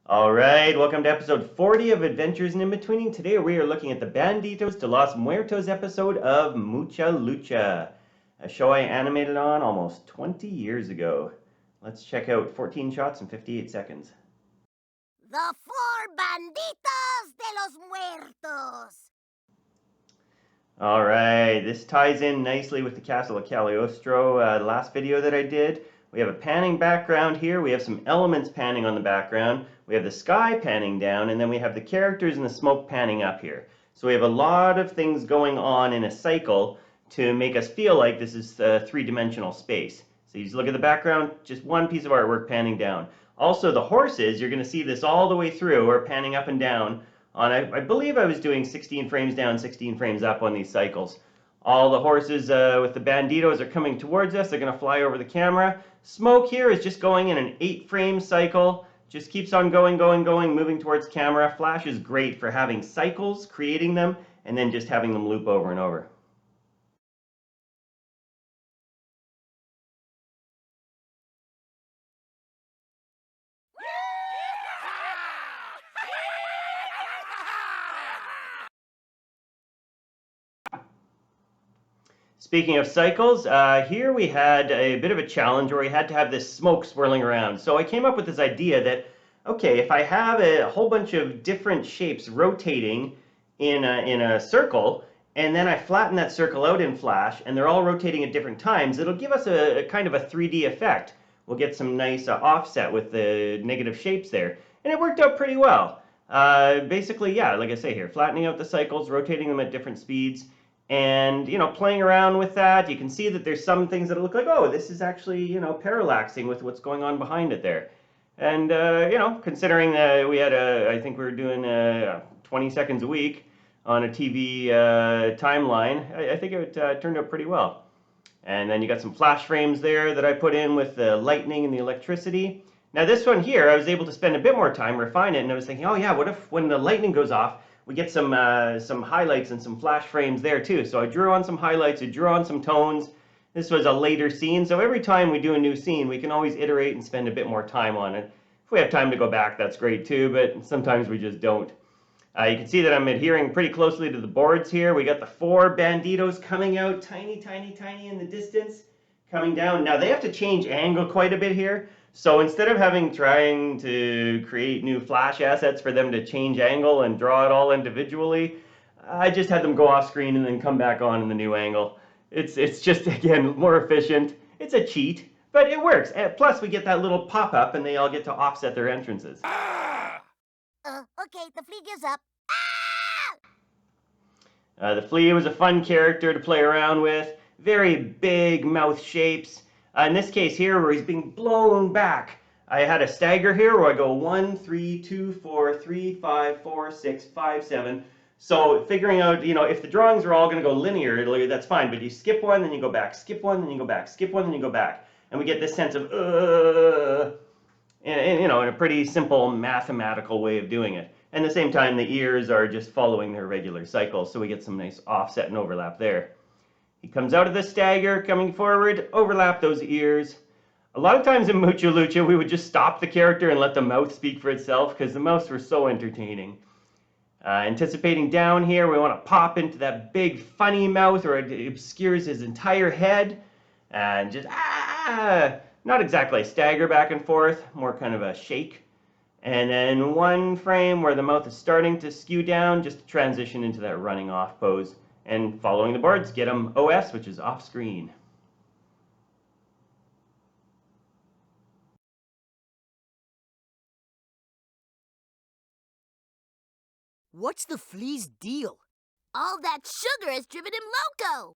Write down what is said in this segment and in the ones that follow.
All right, welcome to episode 40 of Adventures in Inbetweening. Today we are looking at the Banditos to Los Muertos episode of Mucha Lucha, a show I animated on almost 20 years ago. Let's check out 14 shots in 58 seconds. The four Banditos de los Muertos. All right, this ties in nicely with the Castle of Cagliostro last video that I did. We have a panning background here. We have some elements panning on the background. We have the sky panning down, and then we have the characters and the smoke panning up here. So we have a lot of things going on in a cycle to make us feel like this is a three-dimensional space. So you just look at the background, just one piece of artwork panning down. Also, the horses, you're going to see this all the way through, are panning up and down. I believe I was doing 16 frames down, 16 frames up on these cycles. All the horses with the Banditos are coming towards us. They're going to fly over the camera. Smoke here is just going in an 8-frame cycle. Just keeps on going, moving towards camera. Flash is great for having cycles, creating them, and then just having them loop over and over. Speaking of cycles, here we had a bit of a challenge where we had to have this smoke swirling around. So I came up with this idea that, okay, if I have a whole bunch of different shapes rotating in a circle, and then I flatten that circle out in Flash, and they're all rotating at different times, it'll give us a kind of a 3D effect. We'll get some nice offset with the negative shapes there. And it worked out pretty well. Basically, yeah, like I say here, flattening out the cycles, rotating them at different speeds, and, playing around with that. You can see that there's some things that look like, oh, this is actually, parallaxing with what's going on behind it there. And, considering that we had I think we were doing 20 seconds a week on a TV timeline, I think it turned out pretty well. And then you got some flash frames there that I put in with the lightning and the electricity. Now this one here, I was able to spend a bit more time, refine it, and I was thinking, oh yeah, what if when the lightning goes off, we get some highlights and some flash frames there too. So I drew on some highlights, I drew on some tones. This was a later scene, so every time we do a new scene, we can always iterate and spend a bit more time on it. If we have time to go back, that's great too, but sometimes we just don't. You can see that I'm adhering pretty closely to the boards here. We got the 4 Banditos coming out, tiny in the distance, coming down. Now they have to change angle quite a bit here. So instead of trying to create new flash assets for them to change angle and draw it all individually, I just had them go off screen and then come back on in the new angle. It's just, again, more efficient. It's a cheat, but it works. Plus, we get that little pop-up and they all get to offset their entrances. Okay, the flea gives up. The flea was a fun character to play around with. Very big mouth shapes. In this case here, where he's being blown back, I had a stagger here where I go 1, 3, 2, 4, 3, 5, 4, 6, 5, 7. So figuring out, if the drawings are all going to go linear, that's fine. But you skip one, then you go back. Skip one, then you go back. Skip one, then you go back. And we get this sense of, in a pretty simple mathematical way of doing it. And at the same time, the ears are just following their regular cycles, so we get some nice offset and overlap there. He comes out of the stagger, coming forward, overlap those ears. A lot of times in Mucha Lucha, we would just stop the character and let the mouth speak for itself, because the mouths were so entertaining. Anticipating down here, we want to pop into that big funny mouth, or it obscures his entire head, and just, not exactly a stagger back and forth, more kind of a shake. And then one frame where the mouth is starting to skew down, just to transition into that running off pose. And following the boards, get them OS, which is off screen. What's the flea's deal? All that sugar has driven him loco.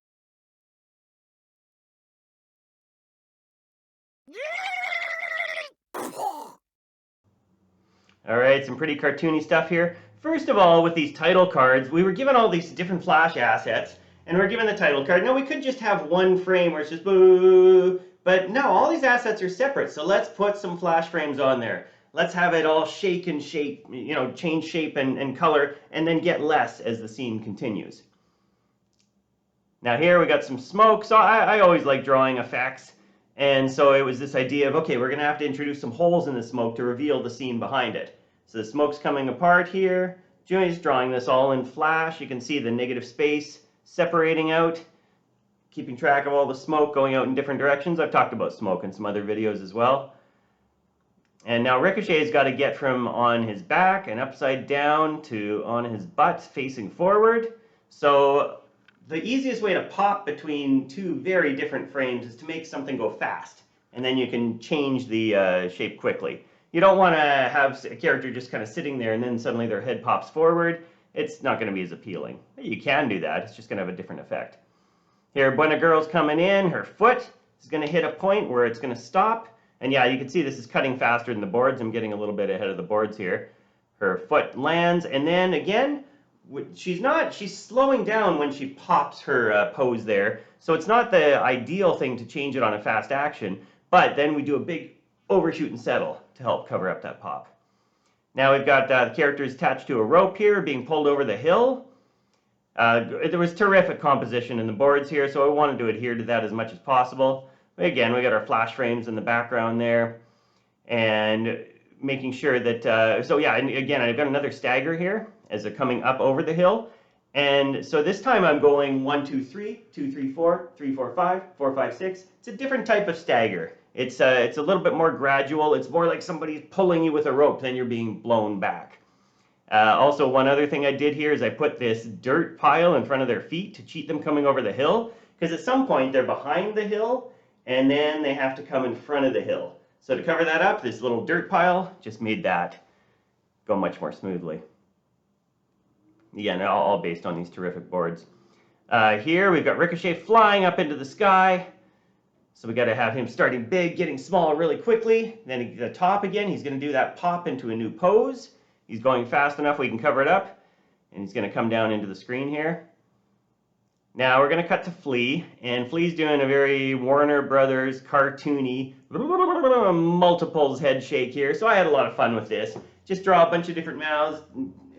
All right, some pretty cartoony stuff here. First of all, with these title cards, we were given all these different flash assets, and we're given the title card. Now, we could just have one frame where it's just boo, but no, all these assets are separate, so let's put some flash frames on there. Let's have it all shake and shape, change shape and color, and then get less as the scene continues. Now here we got some smoke, so I always like drawing effects, and so it was this idea of, okay, we're going to have to introduce some holes in the smoke to reveal the scene behind it. So the smoke's coming apart here. Julie's drawing this all in flash. You can see the negative space separating out, keeping track of all the smoke going out in different directions. I've talked about smoke in some other videos as well. And now Ricochet's got to get from on his back and upside down to on his butt facing forward. So the easiest way to pop between two very different frames is to make something go fast. And then you can change the shape quickly. You don't want to have a character just kind of sitting there and then suddenly their head pops forward. It's not going to be as appealing. You can do that. It's just going to have a different effect. Here, when a girl's coming in, her foot is going to hit a point where it's going to stop. And yeah, you can see this is cutting faster than the boards. I'm getting a little bit ahead of the boards here. Her foot lands, and then again, she's slowing down when she pops her pose there. So it's not the ideal thing to change it on a fast action, but then we do a big overshoot and settle to help cover up that pop. Now we've got the characters attached to a rope here, being pulled over the hill. There was terrific composition in the boards here, so I wanted to adhere to that as much as possible. Again, we got our flash frames in the background there, and making sure that, so yeah, and again, I've got another stagger here as they're coming up over the hill. And so this time I'm going 1, 2, 3, 2, 3, 4, 3, 4, 5, 4, 5, 6. It's a different type of stagger. It's a little bit more gradual. It's more like somebody's pulling you with a rope than you're being blown back. Also, one other thing I did here is I put this dirt pile in front of their feet to cheat them coming over the hill, because at some point they're behind the hill, and then they have to come in front of the hill. So to cover that up, this little dirt pile just made that go much more smoothly. Again, all based on these terrific boards. Here we've got Ricochet flying up into the sky. So we got to have him starting big, getting small really quickly. Then at the top again, he's going to do that pop into a new pose. He's going fast enough we can cover it up. And he's going to come down into the screen here. Now we're going to cut to Flea, and Flea's doing a very Warner Brothers cartoony multiples head shake here. So I had a lot of fun with this. Just draw a bunch of different mouths,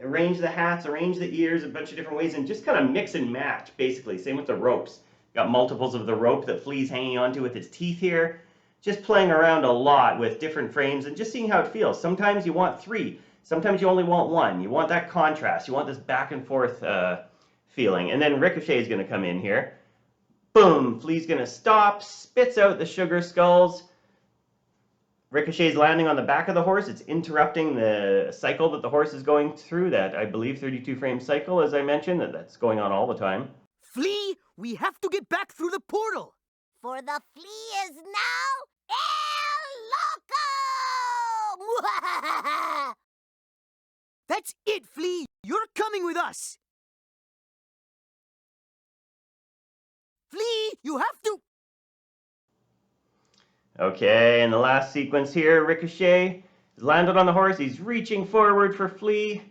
arrange the hats, arrange the ears a bunch of different ways, and just kind of mix and match, basically. Same with the ropes. Got multiples of the rope that Flea's hanging onto with his teeth here. Just playing around a lot with different frames and just seeing how it feels. Sometimes you want 3. Sometimes you only want 1. You want that contrast. You want this back and forth feeling. And then Ricochet is going to come in here. Boom! Flea's going to stop, spits out the sugar skulls. Ricochet's landing on the back of the horse. It's interrupting the cycle that the horse is going through, that I believe 32 frame cycle, as I mentioned, that's going on all the time. Flea, we have to get back through the portal. For the flea is now El Loco! That's it, Flea. You're coming with us. Flea, you have to... Okay, and the last sequence here, Ricochet has landed on the horse. He's reaching forward for Flea.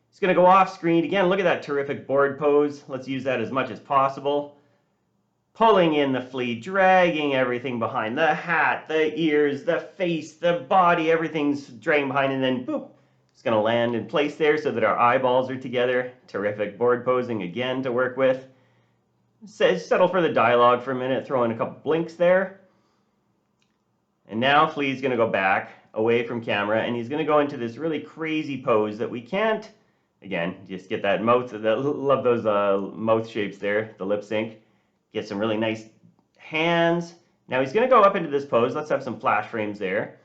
He's going to go off screen. Again, look at that terrific board pose. Let's use that as much as possible. Pulling in the Flea, dragging everything behind. The hat, the ears, the face, the body, everything's dragging behind, and then boop. It's going to land in place there so that our eyeballs are together. Terrific board posing again to work with. Settle for the dialogue for a minute, throw in a couple blinks there. And now Flea's going to go back away from camera, and he's going to go into this really crazy pose that we can't, again, just get that mouth, love those mouth shapes there, the lip sync. Get some really nice hands. Now he's going to go up into this pose. Let's have some flash frames there.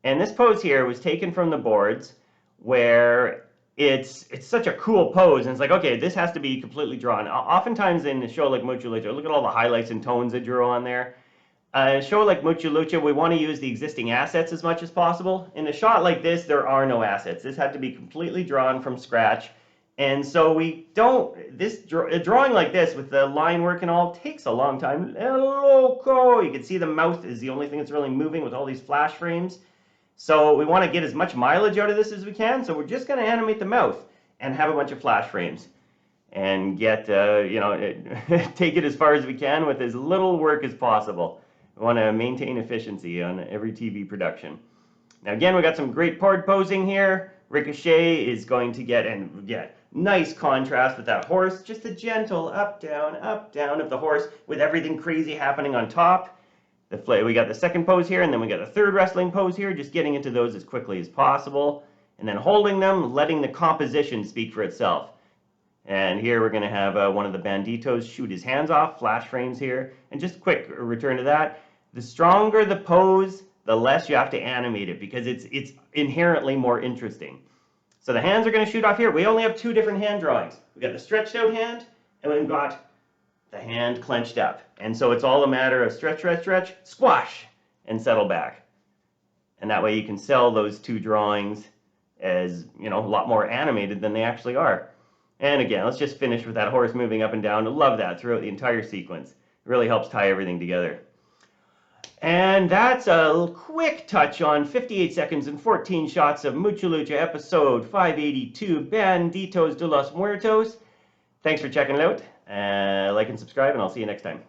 And this pose here was taken from the boards, where it's such a cool pose, and it's like, okay, this has to be completely drawn. Oftentimes in a show like Mucha Lucha, look at all the highlights and tones that drew on there. A show like Mucha Lucha, we want to use the existing assets as much as possible. In a shot like this, there are no assets. This had to be completely drawn from scratch. And so we don't, a drawing like this with the line work and all takes a long time. Loco! You can see the mouth is the only thing that's really moving with all these flash frames. So we want to get as much mileage out of this as we can. So we're just going to animate the mouth and have a bunch of flash frames and get, take it as far as we can with as little work as possible. We want to maintain efficiency on every TV production. Now again, we got some great board posing here. Ricochet is going to get nice contrast with that horse. Just a gentle up, down of the horse with everything crazy happening on top. We got the second pose here, and then we got a third wrestling pose here, just getting into those as quickly as possible. and then holding them, letting the composition speak for itself. And here we're going to have one of the Banditos shoot his hands off, flash frames here, and just quick return to that. The stronger the pose, the less you have to animate it because it's inherently more interesting. So the hands are going to shoot off here. We only have two different hand drawings. We've got the stretched out hand, and we've got the hand clenched up. And so it's all a matter of stretch, stretch, stretch, squash, and settle back. And that way you can sell those two drawings as, you know, a lot more animated than they actually are. And again, let's just finish with that horse moving up and down. I love that throughout the entire sequence. It really helps tie everything together. And that's a quick touch on 58 seconds and 14 shots of Mucha Lucha episode 582, Banditos de los Muertos. Thanks for checking it out. Like and subscribe, and I'll see you next time.